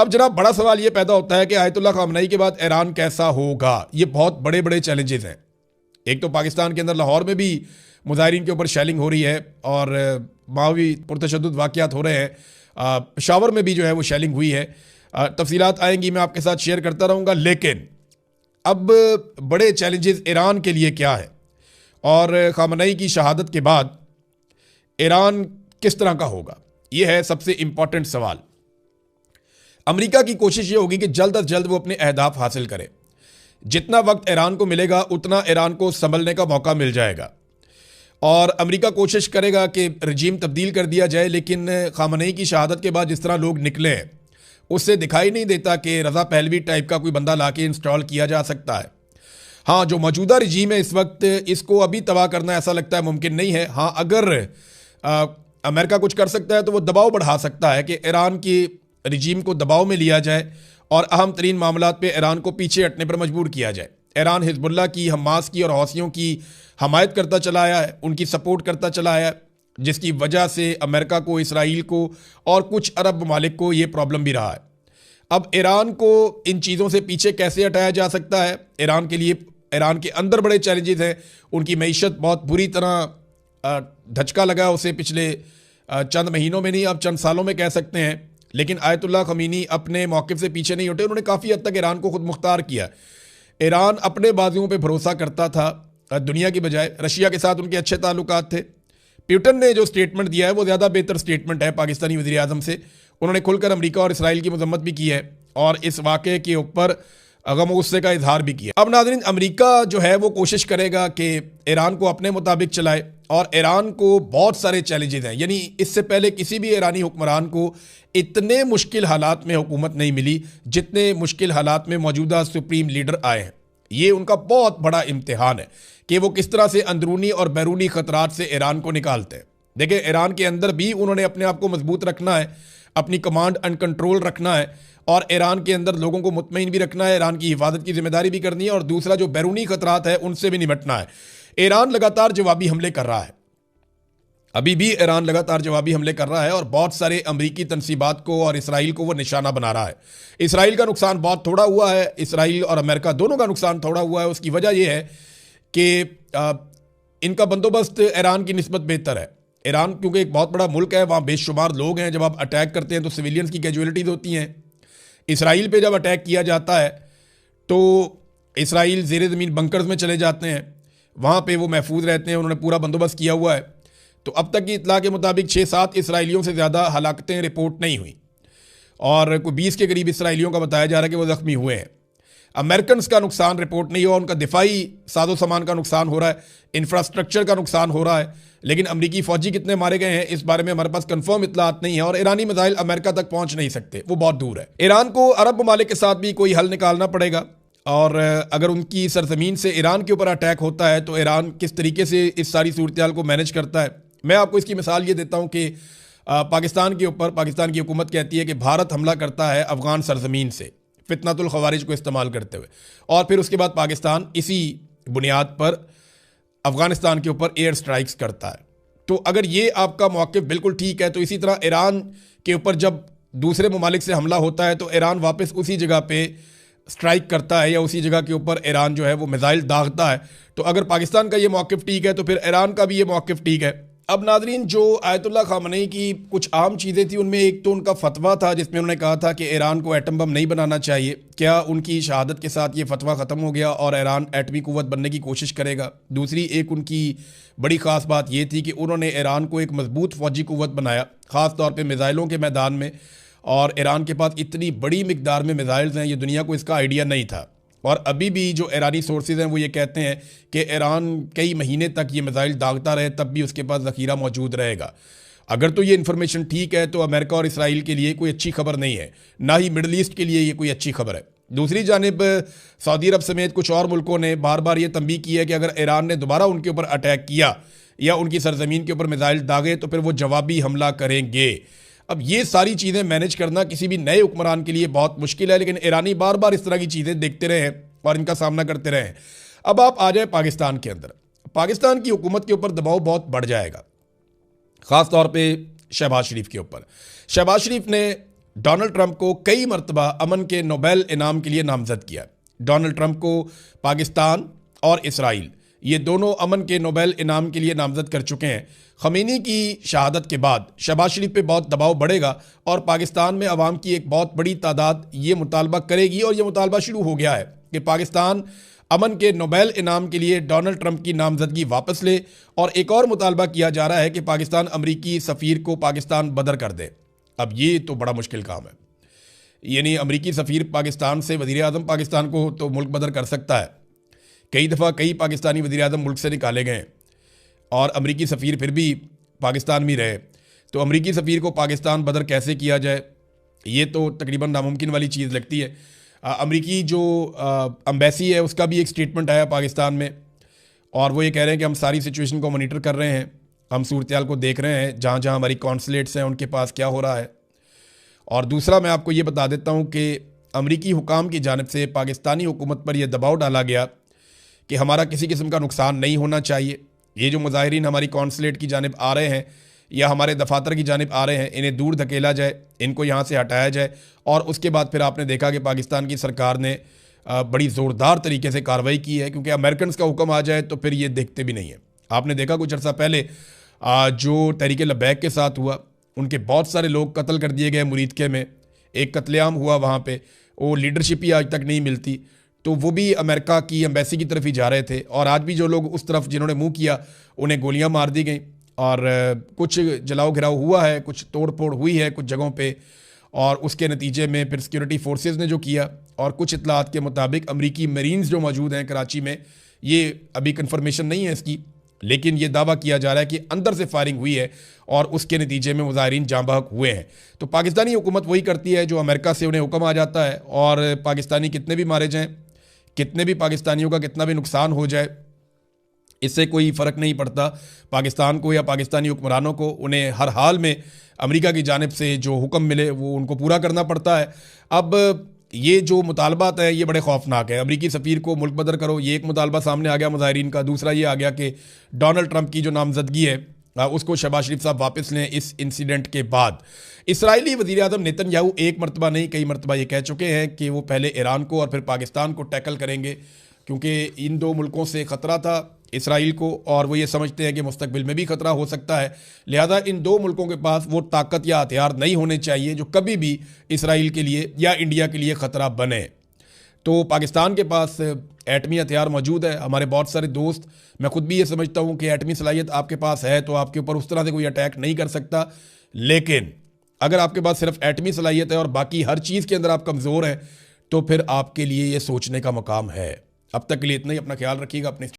अब जनाब बड़ा सवाल ये पैदा होता है कि आयतुल्लाह खामनेई के बाद ईरान कैसा होगा। ये बहुत बड़े बड़े चैलेंजेस हैं। एक तो पाकिस्तान के अंदर लाहौर में भी मुजाहिरीन के ऊपर शेलिंग हो रही है और मावी पुरतशद्दुद वाक़यात हो रहे हैं। पेशावर में भी जो है वो शेलिंग हुई है। तफसीलात आएंगी, मैं आपके साथ शेयर करता रहूँगा। लेकिन अब बड़े चैलेंजेस ईरान के लिए क्या है और खामनेई की शहादत के बाद ईरान किस तरह का होगा, ये है सबसे इंपॉर्टेंट सवाल। अमेरिका की कोशिश ये होगी कि जल्द अज जल्द वो अपने अहदाफ हासिल करे। जितना वक्त ईरान को मिलेगा उतना ईरान को संभलने का मौका मिल जाएगा और अमेरिका कोशिश करेगा कि रजीम तब्दील कर दिया जाए। लेकिन खामनेई की शहादत के बाद जिस तरह लोग निकले हैं उससे दिखाई नहीं देता कि रज़ा पहलवी टाइप का कोई बंदा लाके इंस्टॉल किया जा सकता है। हाँ, जो मौजूदा रजीम है इस वक्त, इसको अभी तबाह करना ऐसा लगता है मुमकिन नहीं है। हाँ, अगर अमेरिका कुछ कर सकता है तो वो दबाव बढ़ा सकता है कि ईरान की रजीम को दबाव में लिया जाए और अहम तरीन मामलात पे ईरान को पीछे हटने पर मजबूर किया जाए। ईरान हिजबुल्लाह की, हमास की और हौसियों की हमायत करता चला आया है, उनकी सपोर्ट करता चला आया है, जिसकी वजह से अमेरिका को, इसराइल को और कुछ अरब ममालिक को ये प्रॉब्लम भी रहा है। अब ईरान को इन चीज़ों से पीछे कैसे हटाया जा सकता है? ईरान के लिए, ईरान के अंदर बड़े चैलेंजेस हैं। उनकी मईशत बहुत बुरी तरह धचका लगा उसे पिछले चंद महीनों में नहीं, अब चंद सालों में कह सकते हैं। लेकिन आयतुल्लाह खमीनी अपने मौक़िफ़ से पीछे नहीं हटे। उन्होंने काफ़ी हद तक ईरान को खुद मुख्तार किया। ईरान अपने बाजुओं पे भरोसा करता था दुनिया की बजाय। रशिया के साथ उनके अच्छे ताल्लुकात थे। पुतिन ने जो स्टेटमेंट दिया है वो ज़्यादा बेहतर स्टेटमेंट है पाकिस्तानी वज़ीर आज़म से। उन्होंने खुलकर अमेरिका और इसराइल की मजम्मत भी की है और इस वाक़े के ऊपर गम गुस्से का इजहार भी किया। अब नाज़रीन, अमेरिका जो है वो कोशिश करेगा कि ईरान को अपने मुताबिक चलाए और ईरान को बहुत सारे चैलेंजेस हैं। यानी इससे पहले किसी भी ईरानी हुक्मरान को इतने मुश्किल हालात में हुकूमत नहीं मिली जितने मुश्किल हालात में मौजूदा सुप्रीम लीडर आए हैं। ये उनका बहुत बड़ा इम्तिहान है कि वो किस तरह से अंदरूनी और बैरूनी ख़तरात से ईरान को निकालते हैं। देखिए, ईरान के अंदर भी उन्होंने अपने आप को मजबूत रखना है, अपनी कमांड एंड कंट्रोल रखना है और ईरान के अंदर लोगों को मुतमईन भी रखना है, ईरान की हिफाजत की जिम्मेदारी भी करनी है और दूसरा जो बैरूनी खतरात है उनसे भी निपटना है। ईरान लगातार जवाबी हमले कर रहा है, अभी भी ईरान लगातार जवाबी हमले कर रहा है और बहुत सारे अमरीकी तनसीबात को और इसराइल को वो निशाना बना रहा है। इसराइल का नुकसान बहुत थोड़ा हुआ है, इसराइल और अमेरिका दोनों का नुकसान थोड़ा हुआ है। उसकी वजह यह है कि इनका बंदोबस्त ईरान की निस्बत बेहतर है। ईरान क्योंकि एक बहुत बड़ा मुल्क है, वहाँ बेशुमार लोग हैं। जब आप अटैक करते हैं तो सिविलियंस की कैजुअलिटीज़ होती हैं। इसराइल पे जब अटैक किया जाता है तो इसराइल ज़ेरे ज़मीन बंकर्स में चले जाते हैं, वहाँ पे वो महफूज रहते हैं। उन्होंने पूरा बंदोबस्त किया हुआ है। तो अब तक की इतला के मुताबिक 6-7 इसराइलियों से ज़्यादा हलाकतें रिपोर्ट नहीं हुई और कोई 20 के करीब इसराइलियों का बताया जा रहा है कि वो ज़ख्मी हुए हैं। अमेरिकन का नुकसान रिपोर्ट नहीं हुआ, उनका दिफाई साजो सामान का नुकसान हो रहा है, इंफ्रास्ट्रक्चर का नुकसान हो रहा है। लेकिन अमरीकी फ़ौजी कितने मारे गए हैं इस बारे में हमारे पास कंफर्म इतलात नहीं है और ईरानी मिसाइल अमेरिका तक पहुंच नहीं सकते, वो बहुत दूर है। ईरान को अरब ममालिक के साथ भी कोई हल निकालना पड़ेगा और अगर उनकी सरजमीन से ईरान के ऊपर अटैक होता है तो ईरान किस तरीके से इस सारी सूरत हाल को मैनेज करता है। मैं आपको इसकी मिसाल ये देता हूँ कि पाकिस्तान के ऊपर पाकिस्तान की हुकूमत कहती है कि भारत हमला करता है अफ़गान सरजमीन से फितनतुल खवारिज को इस्तेमाल करते हुए और फिर उसके बाद पाकिस्तान इसी बुनियाद पर अफ़गानिस्तान के ऊपर एयर स्ट्राइक्स करता है। तो अगर ये आपका मौक़िफ़ बिल्कुल ठीक है तो इसी तरह ईरान के ऊपर जब दूसरे ममालिक से हमला होता है तो ईरान वापस उसी जगह पे स्ट्राइक करता है या उसी जगह के ऊपर ईरान जो है वो मिसाइल दागता है। तो अगर पाकिस्तान का ये मौक़िफ़ ठीक है तो फिर ईरान का भी ये मौक़िफ़ ठीक है। अब नाज़रीन, जो आयतुल्लाह खामनेई की कुछ आम चीज़ें थी उनमें एक तो उनका फतवा था जिसमें उन्होंने कहा था कि ईरान को एटम बम नहीं बनाना चाहिए। क्या उनकी शहादत के साथ ये फतवा ख़त्म हो गया और ईरान एटमी क़ुव्वत बनने की कोशिश करेगा? दूसरी एक उनकी बड़ी ख़ास बात ये थी कि उन्होंने ईरान को एक मजबूत फ़ौजी क़ुव्वत बनाया, ख़ास तौर पर मिसाइलों के मैदान में। और ईरान के पास इतनी बड़ी मिकदार में मिसाइल्स हैं, ये दुनिया को इसका आइडिया नहीं था। और अभी भी जो ईरानी सोर्सेज हैं वो ये कहते हैं कि ईरान कई महीने तक ये मिसाइल दागता रहे तब भी उसके पास ज़ख़ीरा मौजूद रहेगा। अगर तो ये इन्फॉर्मेशन ठीक है तो अमेरिका और इसराइल के लिए कोई अच्छी खबर नहीं है, ना ही मिडल ईस्ट के लिए ये कोई अच्छी खबर है। दूसरी जानिब सऊदी अरब समेत कुछ और मुल्कों ने बार बार ये तंबीह की है कि अगर ईरान ने दोबारा उनके ऊपर अटैक किया या उनकी सरजमीन के ऊपर मिसाइल दागे तो फिर वो जवाबी हमला करेंगे। अब ये सारी चीज़ें मैनेज करना किसी भी नए हुक्मरान के लिए बहुत मुश्किल है, लेकिन ईरानी बार बार इस तरह की चीज़ें देखते रहे हैं और इनका सामना करते रहे हैं। अब आप आ जाए पाकिस्तान के अंदर, पाकिस्तान की हुकूमत के ऊपर दबाव बहुत बढ़ जाएगा, ख़ास तौर पे शहबाज शरीफ के ऊपर। शहबाज शरीफ ने डोनाल्ड ट्रंप को कई मरतबा अमन के नोबेल इनाम के लिए नामजद किया। डोनाल्ड ट्रंप को पाकिस्तान और इसराइल ये दोनों अमन के नोबेल इनाम के लिए नामजद कर चुके हैं। खमीनी की शहादत के बाद शहबाज शरीफ पे बहुत दबाव बढ़ेगा और पाकिस्तान में अवाम की एक बहुत बड़ी तादाद ये मुतालबा करेगी और ये मुतालबा शुरू हो गया है कि पाकिस्तान अमन के नोबेल इनाम के लिए डोनाल्ड ट्रंप की नामजदगी वापस ले। और एक और मुतालबा किया जा रहा है कि पाकिस्तान अमरीकी सफ़ीर को पाकिस्तान बदर कर दे। अब ये तो बड़ा मुश्किल काम है, यानी अमरीकी सफ़ीर पाकिस्तान से वज़ीर आज़म पाकिस्तान को तो मुल्क बदर कर सकता है। कई दफ़ा कई पाकिस्तानी वज़ीर आज़म मुल्क से निकाले गए और अमरीकी सफ़ीर फिर भी पाकिस्तान में रहे, तो अमरीकी सफ़ीर को पाकिस्तान बदर कैसे किया जाए, ये तो तकरीबन नामुमकिन वाली चीज़ लगती है। अमरीकी जो एम्बेसी है उसका भी एक स्टेटमेंट आया पाकिस्तान में और वो ये कह रहे हैं कि हम सारी सिचुएशन को मॉनिटर कर रहे हैं, हम सूरत को देख रहे हैं, जहाँ जहाँ हमारी कॉन्सुलेट्स हैं उनके पास क्या हो रहा है। और दूसरा मैं आपको ये बता देता हूँ कि अमरीकी हुकाम की जानिब से पाकिस्तानी हुकूमत पर यह दबाव डाला गया कि हमारा किसी किस्म का नुकसान नहीं होना चाहिए। ये जो मुजाहिरीन हमारी कॉन्सुलेट की जानिब आ रहे हैं या हमारे दफातर की जानिब आ रहे हैं, इन्हें दूर धकेला जाए, इनको यहाँ से हटाया जाए। और उसके बाद फिर आपने देखा कि पाकिस्तान की सरकार ने बड़ी ज़ोरदार तरीके से कार्रवाई की है, क्योंकि अमेरिकन का हुक्म आ जाए तो फिर ये देखते भी नहीं है। आपने देखा कुछ अर्सा पहले जो तहरीक लबैक के साथ हुआ, उनके बहुत सारे लोग कत्ल कर दिए गए मुरीदके में, एक कत्लेआम हुआ वहाँ पे, वो लीडरशिप ही आज तक नहीं मिलती, तो वो भी अमेरिका की एम्बेसी की तरफ ही जा रहे थे। और आज भी जो लोग उस तरफ जिन्होंने मुंह किया उन्हें गोलियां मार दी गई और कुछ जलाओ घिराव हुआ है, कुछ तोड़ फोड़ हुई है कुछ जगहों पे, और उसके नतीजे में फिर सिक्योरिटी फोर्सेस ने जो किया, और कुछ इतलात के मुताबिक अमरीकी मरीन्स जो मौजूद हैं कराची में, ये अभी कंफर्मेशन नहीं है इसकी, लेकिन ये दावा किया जा रहा है कि अंदर से फायरिंग हुई है और उसके नतीजे में मुजाहिरीन जाँ बहक हुए हैं। तो पाकिस्तानी हुकूमत वही करती है जो अमेरिका से उन्हें हुक्म आ जाता है, और पाकिस्तानी कितने भी मारे जाएँ, कितने भी पाकिस्तानियों का कितना भी नुकसान हो जाए, इससे कोई फ़र्क नहीं पड़ता पाकिस्तान को या पाकिस्तानी हुक्मरानों को। उन्हें हर हाल में अमेरिका की जानिब से जो हुक्म मिले वो उनको पूरा करना पड़ता है। अब ये जो मुतालबात है ये बड़े खौफनाक है। अमरीकी सफ़ीर को मुल्क बदर करो, ये एक मुतालबा सामने आ गया मुजाहिरीन का। दूसरा ये आ गया कि डोनाल्ड ट्रंप की जो नामजदगी है उसको शहबाज शरीफ साहब वापस लें इस इंसिडेंट के बाद। इसराइली वज़ीर आज़म नेतन्याहू एक मरतबा नहीं कई मरतबा ये कह चुके हैं कि वो पहले ईरान को और फिर पाकिस्तान को टैकल करेंगे, क्योंकि इन दो मुल्कों से ख़तरा था इसराइल को, और वो ये समझते हैं कि मुस्तकबिल में भी ख़तरा हो सकता है। लिहाजा इन दो मुल्कों के पास वो ताकत या हथियार नहीं होने चाहिए जो कभी भी इसराइल के लिए या इंडिया के लिए ख़तरा बने। तो पाकिस्तान के पास एटमी हथियार मौजूद है। हमारे बहुत सारे दोस्त, मैं खुद भी ये समझता हूँ कि एटमी सलाहियत आपके पास है तो आपके ऊपर उस तरह से कोई अटैक नहीं कर सकता, लेकिन अगर आपके पास सिर्फ एटमी सलाहियत है और बाकी हर चीज़ के अंदर आप कमज़ोर हैं, तो फिर आपके लिए ये सोचने का मकाम है। अब तक के लिए इतना ही। अपना ख्याल रखिएगा। अपने